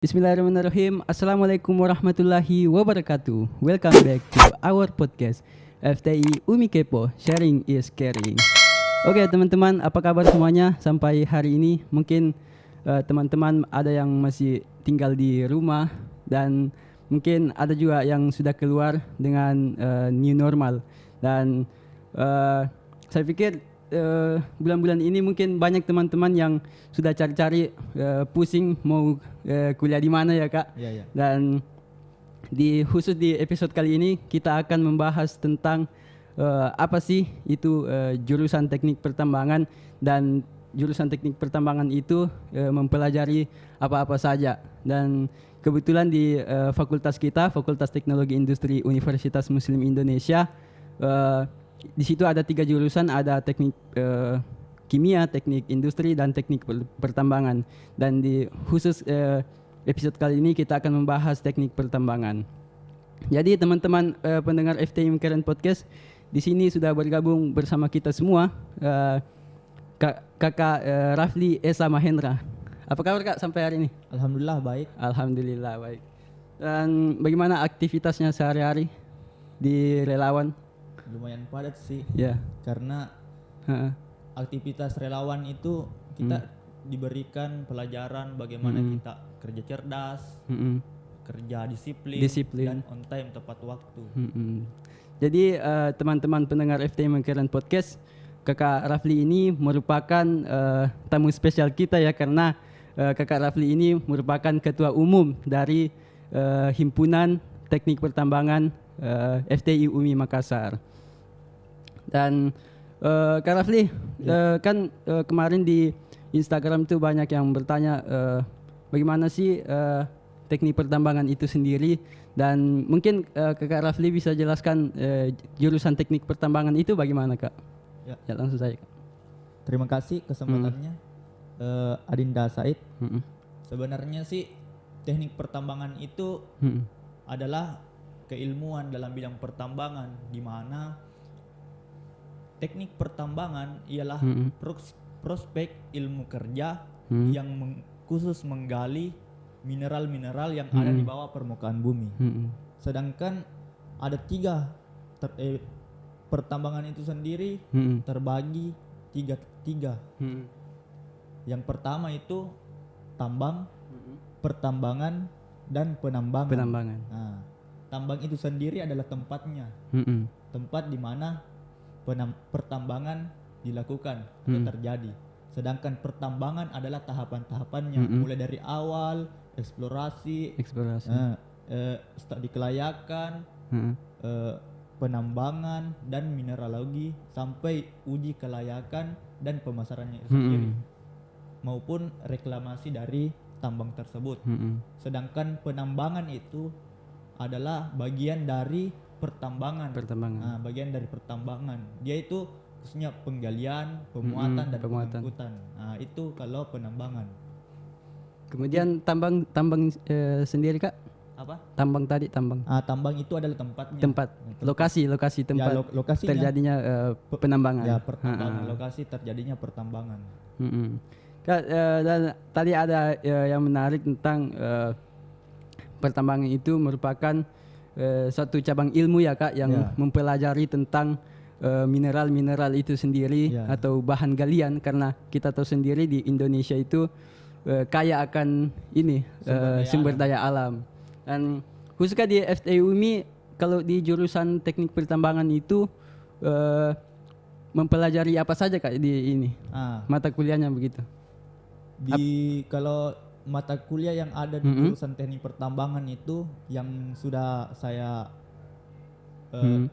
Bismillahirrahmanirrahim. Assalamualaikum warahmatullahi wabarakatuh. Welcome back to our podcast FTI Umi Kepo, Sharing is Caring. Oke teman-teman, apa kabar semuanya sampai hari ini? Mungkin teman-teman ada yang masih tinggal di rumah dan mungkin ada juga yang sudah keluar dengan new normal. Dan saya pikir bulan-bulan ini mungkin banyak teman-teman yang sudah cari-cari pusing mau kuliah di mana ya Kak. Iya. Dan khusus di episode kali ini kita akan membahas tentang apa sih itu jurusan teknik pertambangan, dan jurusan teknik pertambangan itu mempelajari apa-apa saja. Dan kebetulan di fakultas kita, Fakultas Teknologi Industri Universitas Muslim Indonesia, di situ ada 3 jurusan, ada teknik kimia, teknik industri, dan teknik pertambangan. Dan di khusus episode kali ini kita akan membahas teknik pertambangan. Jadi teman-teman pendengar FTI Current Podcast, di sini sudah bergabung bersama kita semua Kakak Rafli Esa Mahendra. Apa kabar Kak sampai hari ini? Alhamdulillah baik. Alhamdulillah baik. Dan bagaimana aktivitasnya sehari-hari di relawan? Lumayan padat sih. Ya. Karena aktivitas relawan itu kita diberikan pelajaran bagaimana kita kerja cerdas, kerja disiplin, dan on time tepat waktu. Jadi teman-teman pendengar FTI Current Podcast, Kakak Rafli ini merupakan tamu spesial kita ya, karena Kakak Rafli ini merupakan ketua umum dari Himpunan Teknik Pertambangan FTI UMI Makassar. Dan Kak Rafli, kan kemarin di Instagram itu banyak yang bertanya bagaimana sih teknik pertambangan itu sendiri, dan mungkin Kak Rafli bisa jelaskan jurusan teknik pertambangan itu bagaimana Kak? Ya langsung saja Kak. Terima kasih kesempatannya Adinda Said. Sebenarnya sih teknik pertambangan itu adalah keilmuan dalam bidang pertambangan, di mana teknik pertambangan ialah prospek ilmu kerja yang khusus menggali mineral-mineral yang ada di bawah permukaan bumi. Sedangkan ada 3 pertambangan itu sendiri terbagi tiga. Yang pertama itu tambang, pertambangan, dan penambangan. Nah, tambang itu sendiri adalah tempatnya, tempat di mana pertambangan dilakukan atau terjadi. Sedangkan pertambangan adalah tahapan-tahapannya, mulai dari awal eksplorasi, studi kelayakan, penambangan dan mineralogi, sampai uji kelayakan dan pemasarannya itu sendiri, maupun reklamasi dari tambang tersebut. Sedangkan penambangan itu adalah bagian dari pertambangan. Nah, bagian dari pertambangan. Dia itu khususnya penggalian, pemuatan dan pengangkutan. Nah, itu kalau penambangan. Kemudian tambang sendiri Kak? Apa? Tambang. Tambang itu adalah tempatnya. Lokasi tempat terjadinya penambangan. Ya, pertambangan. Lokasi terjadinya pertambangan. Kak, dan tadi ada yang menarik tentang pertambangan itu merupakan suatu cabang ilmu ya Kak, yang mempelajari tentang mineral-mineral itu sendiri atau bahan galian, karena kita tahu sendiri di Indonesia itu kaya akan sumber daya alam. Dan khususnya di FTI UMI, kalau di jurusan teknik pertambangan itu mempelajari apa saja Kak di ini? Mata kuliahnya begitu. Kalau mata kuliah yang ada di jurusan teknik pertambangan itu yang sudah saya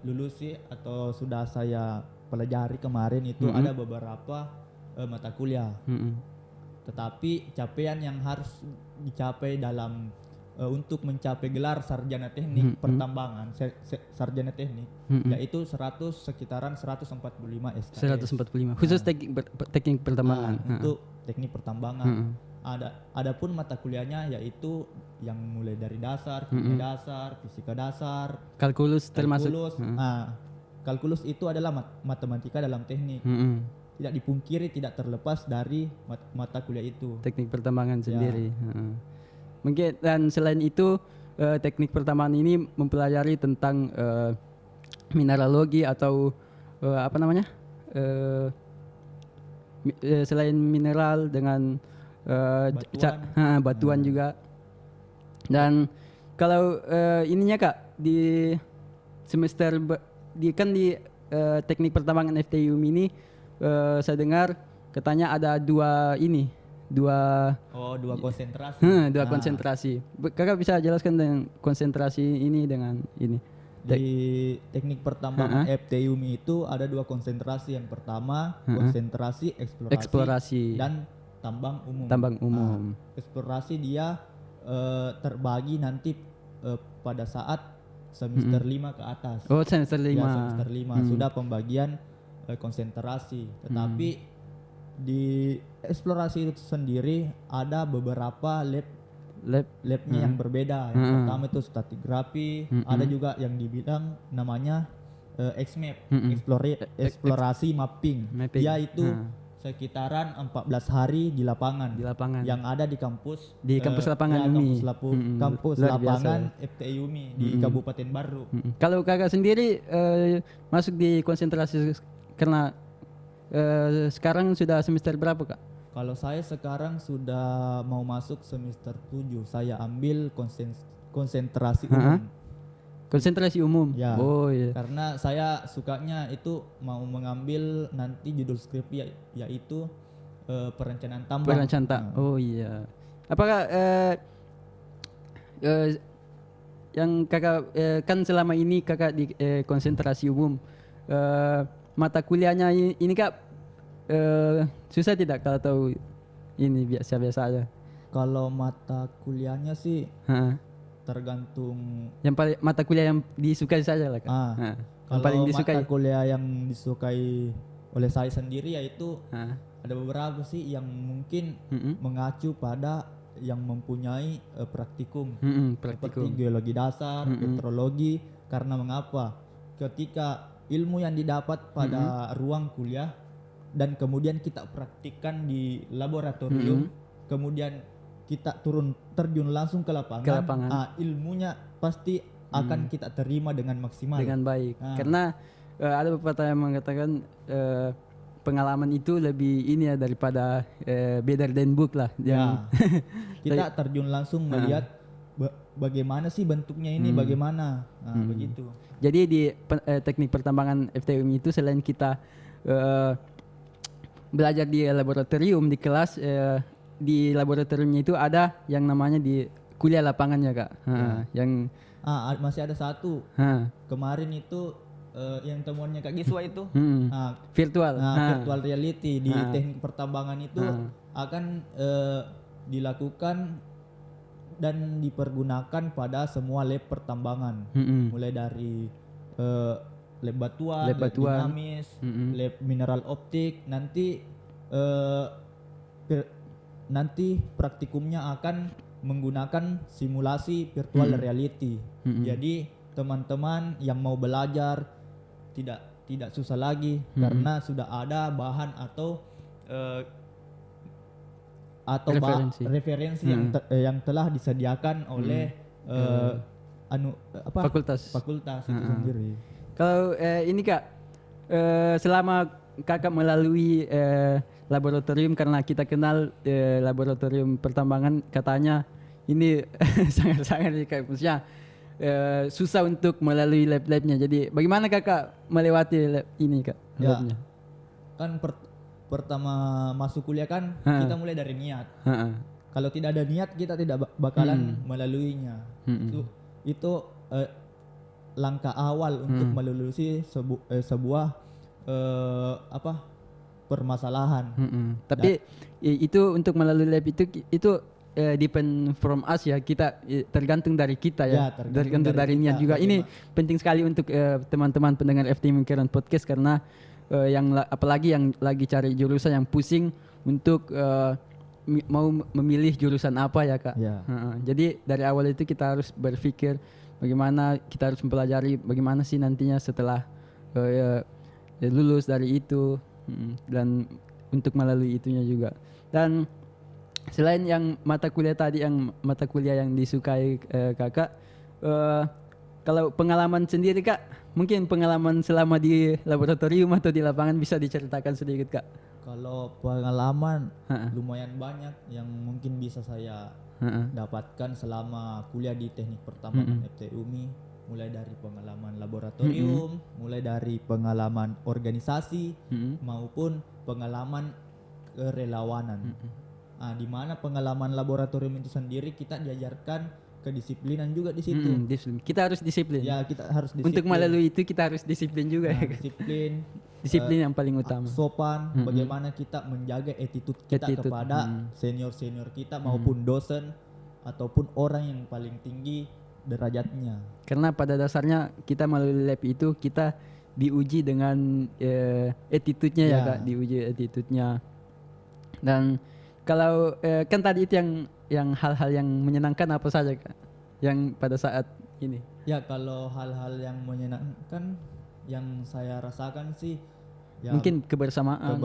lulusi atau sudah saya pelajari kemarin itu ada beberapa mata kuliah. Tetapi capaian yang harus dicapai dalam untuk mencapai gelar sarjana teknik pertambangan, sarjana teknik, yaitu sekitaran 145 SKS. 145 khusus teknik pertambangan. Untuk teknik pertambangan. Adapun mata kuliahnya yaitu yang mulai dari dasar, kimia dasar, fisika dasar, kalkulus termasuk. Kalkulus itu adalah matematika dalam teknik. Tidak dipungkiri, tidak terlepas dari mata kuliah itu. Teknik pertambangan sendiri. Mungkin dan selain itu teknik pertambangan ini mempelajari tentang mineralogi atau apa namanya? Selain mineral dengan batuan juga. Dan kalau ininya Kak di semester di teknik pertambangan FTIUM ini saya dengar katanya ada dua konsentrasi. Dua konsentrasi. Kakak bisa jelaskan dengan konsentrasi ini dengan ini? Di teknik pertambangan FTIUM itu ada 2 konsentrasi. Yang pertama konsentrasi eksplorasi dan tambang umum. Eksplorasi dia terbagi nanti pada saat semester 5 ke atas. Oh, semester 5. Ya, semester 5 sudah pembagian konsentrasi. Tetapi di eksplorasi itu sendiri ada beberapa labnya yang berbeda. Yang pertama itu stratigrafi, ada juga yang dibilang namanya XMAP, eksplorasi mapping. Dia itu sekitaran 14 hari di lapangan. Yang ada di kampus lapangan UMI. Kampus lapangan FTI UMI di Kabupaten Baru. Kalau kakak sendiri masuk di konsentrasi karena sekarang sudah semester berapa Kak? Kalau saya sekarang sudah mau masuk semester 7. Saya ambil konsentrasi umum. Konsentrasi umum. Ya. Oh iya. Karena saya sukanya itu mau mengambil nanti judul skripsi yaitu perencanaan tambang. Oh iya. Apakah yang kakak kan selama ini kakak di konsentrasi umum, mata kuliahnya ini Kak susah tidak kalau tahu ini biasa-biasa aja? Kalau mata kuliahnya sih tergantung yang paling mata kuliah yang disukai saja lah Kak. Kalau paling disukai mata kuliah yang disukai oleh saya sendiri yaitu ada beberapa sih yang mungkin mengacu pada yang mempunyai praktikum. Seperti geologi dasar, petrologi. Karena mengapa? Ketika ilmu yang didapat pada ruang kuliah dan kemudian kita praktikkan di laboratorium, kemudian kita terjun langsung ke lapangan. Ilmunya pasti akan kita terima dengan maksimal, dengan baik. Karena ada beberapa yang mengatakan pengalaman itu lebih ini ya daripada better than book lah. Kita terjun langsung melihat bagaimana sih bentuknya ini, bagaimana begitu. Jadi di teknik pertambangan FTIUM itu selain kita belajar di laboratorium di kelas, di laboratoriumnya itu ada yang namanya di kuliah lapangannya Kak. Yang masih ada satu kemarin itu yang temuannya Kak Giswa itu virtual virtual reality di teknik pertambangan itu akan dilakukan dan dipergunakan pada semua lab pertambangan, mulai dari lab batuan, lab dinamis, lab mineral optik. Nanti praktikumnya akan menggunakan simulasi virtual reality. Jadi teman-teman yang mau belajar tidak susah lagi karena sudah ada bahan atau referensi yang telah disediakan oleh fakultas itu sendiri. Kalau ini Kak, selama kakak melalui laboratorium, karena kita kenal laboratorium pertambangan katanya ini sangat-sangat kayak maksudnya susah untuk melalui lab-labnya. Jadi bagaimana kakak melewati lab ini Kak? Labnya? Kan pertama masuk kuliah kan kita mulai dari niat. Kalau tidak ada niat kita tidak bakalan melaluinya. Itu langkah awal untuk melalui sebuah permasalahan. Tapi itu untuk melalui lab itu depend from us ya, kita tergantung dari kita ya, tergantung dari niat juga. Ini penting sekali untuk teman-teman pendengar FT Mingkiran Podcast, karena apalagi yang lagi cari jurusan, yang pusing untuk mau memilih jurusan apa ya Kak. Jadi dari awal itu kita harus berpikir bagaimana kita harus mempelajari bagaimana sih nantinya setelah lulus dari itu, dan untuk melalui itunya juga. Dan selain yang mata kuliah tadi, yang mata kuliah yang disukai kakak, kalau pengalaman sendiri kak, mungkin pengalaman selama di laboratorium atau di lapangan bisa diceritakan sedikit kak? Kalau pengalaman Ha-ha. lumayan banyak yang mungkin bisa saya Ha-ha. dapatkan selama kuliah di teknik pertambangan FT UMI, mulai dari pengalaman laboratorium, mulai dari pengalaman organisasi maupun pengalaman kerelawanan. Nah, di mana pengalaman laboratorium itu sendiri kita diajarkan kedisiplinan juga di situ. Disiplin. Kita harus disiplin. Ya, kita harus disiplin. Untuk melalui itu kita harus disiplin juga. Nah, disiplin, Disiplin yang paling utama. sopan, bagaimana kita menjaga attitude kita kepada senior-senior kita maupun dosen ataupun orang yang paling tinggi derajatnya. Karena pada dasarnya kita melalui lab itu kita diuji dengan attitude-nya ya kak, diuji attitude-nya. Dan kalau kan tadi itu yang hal-hal yang menyenangkan apa saja kak, yang pada saat ini? Ya, kalau hal-hal yang menyenangkan yang saya rasakan sih ya mungkin kebersamaan,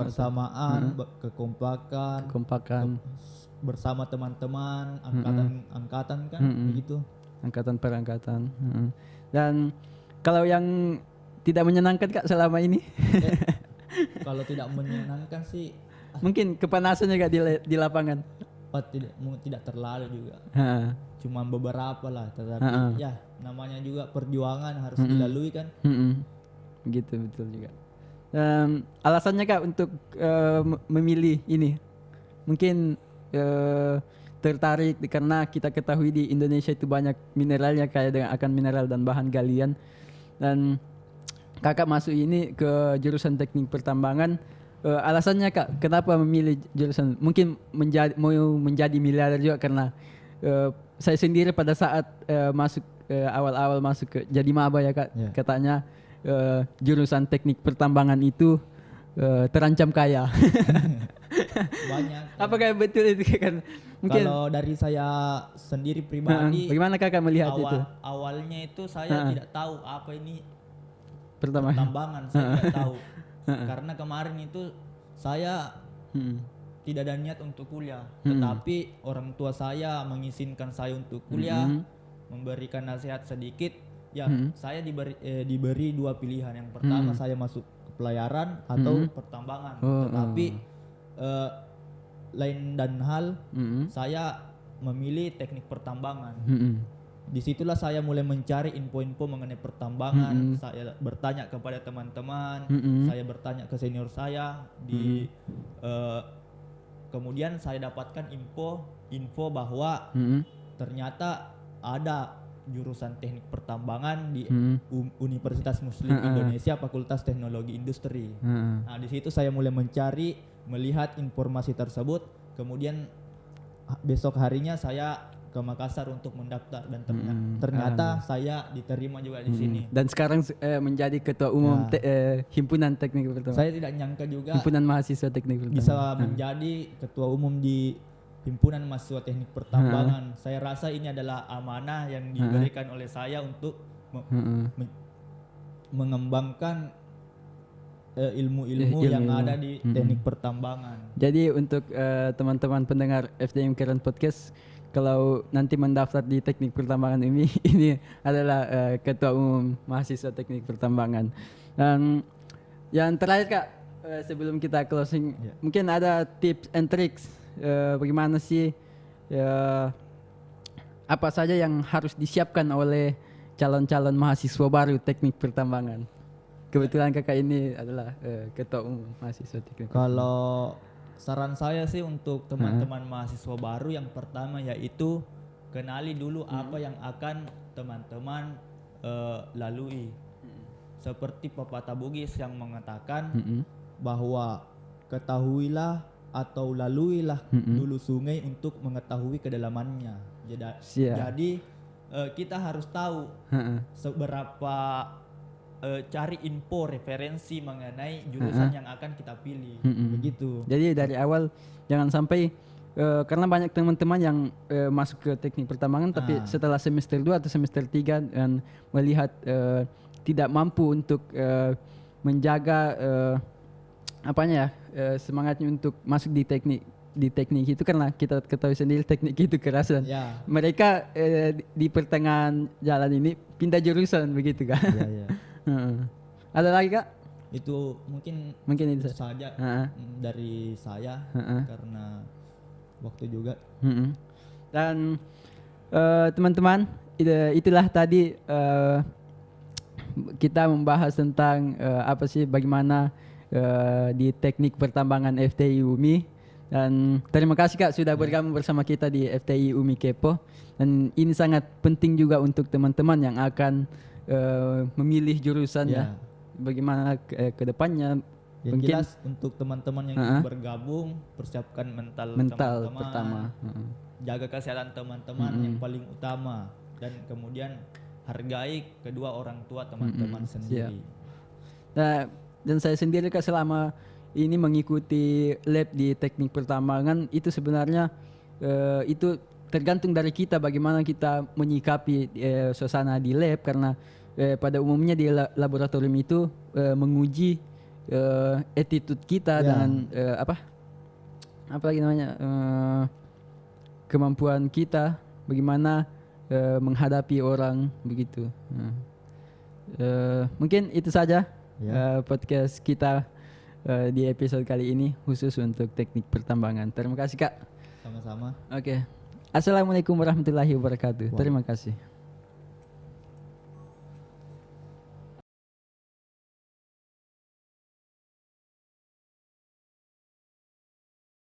kekompakan, bersama teman-teman angkatan kan begitu. Angkatan per angkatan. Dan kalau yang tidak menyenangkan kak selama ini? Kalau tidak menyenangkan sih mungkin kepanasannya kak di lapangan? tidak terlalu juga. Cuma beberapa lah, tetapi ya namanya juga perjuangan harus dilalui kan. Gitu betul juga. Alasannya kak untuk memilih ini mungkin tertarik karena kita ketahui di Indonesia itu banyak mineralnya, kaya dengan akan mineral dan bahan galian, dan kakak masuk ini ke jurusan teknik pertambangan. Alasannya kak kenapa memilih jurusan, mungkin mau menjadi miliarder juga? Karena saya sendiri pada saat masuk awal-awal masuk ke jadi maba ya kak, katanya jurusan teknik pertambangan itu terancam kaya. Banyak. Apakah betul itu kan? Mungkin kalau dari saya sendiri pribadi, bagaimana kakak melihat itu? Awalnya itu saya tidak tahu apa ini Pertambangan. pertambangan, saya tidak tahu. Karena kemarin itu saya tidak ada niat untuk kuliah, tetapi orang tua saya mengizinkan saya untuk kuliah, memberikan nasihat sedikit. Ya, saya diberi dua pilihan. Yang pertama saya masuk ke pelayaran atau pertambangan. Tetapi lain dan hal, saya memilih teknik pertambangan. Disitulah saya mulai mencari info-info mengenai pertambangan. Saya bertanya kepada teman-teman, saya bertanya ke senior saya kemudian saya dapatkan info bahwa ternyata ada jurusan teknik pertambangan di Universitas Muslim Indonesia, Fakultas Teknologi Industri. Nah, di situ saya mulai mencari, melihat informasi tersebut. Kemudian besok harinya saya ke Makassar untuk mendaftar dan ternyata saya diterima juga di sini. Dan sekarang menjadi ketua umum himpunan teknik pertambangan. Saya tidak nyangka juga himpunan mahasiswa teknik pertambangan bisa menjadi ketua umum di himpunan mahasiswa teknik pertambangan. Saya rasa ini adalah amanah yang diberikan oleh saya untuk mengembangkan ilmu-ilmu yang ada di teknik pertambangan. Jadi untuk teman-teman pendengar FDM Keren Podcast, kalau nanti mendaftar di teknik pertambangan ini adalah ketua umum mahasiswa teknik pertambangan. Dan yang terakhir kak, sebelum kita closing, mungkin ada tips and tricks bagaimana sih apa saja yang harus disiapkan oleh calon-calon mahasiswa baru teknik pertambangan? Kebetulan kakak ini adalah ketua umum mahasiswa teknik. Kalau saran saya sih untuk teman-teman mahasiswa baru, yang pertama yaitu kenali dulu apa yang akan teman-teman lalui. Seperti pepatah Bugis yang mengatakan bahwa ketahuilah atau laluilah dulu sungai untuk mengetahui kedalamannya. Jadi kita harus tahu seberapa cari info referensi mengenai jurusan yang akan kita pilih. Begitu. Jadi dari awal jangan sampai karena banyak teman-teman yang masuk ke teknik pertambangan tapi setelah semester 2 atau semester 3 dan melihat tidak mampu untuk menjaga semangatnya untuk masuk di teknik di teknik itu karena kita ketahui sendiri teknik itu kerasan. Ya. Mereka di pertengahan jalan ini pindah jurusan begitu kan. Iya, iya. Heeh. Ada lagi Kak? Itu mungkin Mungkin itu saja Heeh. dari saya Heeh. karena waktu juga. Mm-mm. Dan teman-teman, itulah tadi kita membahas tentang apa sih bagaimana di teknik pertambangan FTI UMI. Dan terima kasih Kak sudah bergabung bersama kita di FTI UMI Kepo. Dan ini sangat penting juga untuk teman-teman yang akan memilih jurusan ya. Bagaimana ke depannya. Yang Mungkin jelas untuk teman-teman yang ingin bergabung, persiapkan mental teman-teman, pertama. jaga kesehatan teman-teman yang paling utama, dan kemudian hargai kedua orang tua teman-teman sendiri. Nah, dan saya sendiri Kak selama ini mengikuti lab di teknik pertambangan itu sebenarnya itu tergantung dari kita bagaimana kita menyikapi suasana di lab, karena pada umumnya di laboratorium itu menguji attitude kita dan apa lagi namanya kemampuan kita bagaimana menghadapi orang begitu. Mungkin itu saja podcast kita di episode kali ini khusus untuk teknik pertambangan. Terima kasih Kak. Sama-sama. Oke. Assalamualaikum warahmatullahi wabarakatuh. Wow. Terima kasih.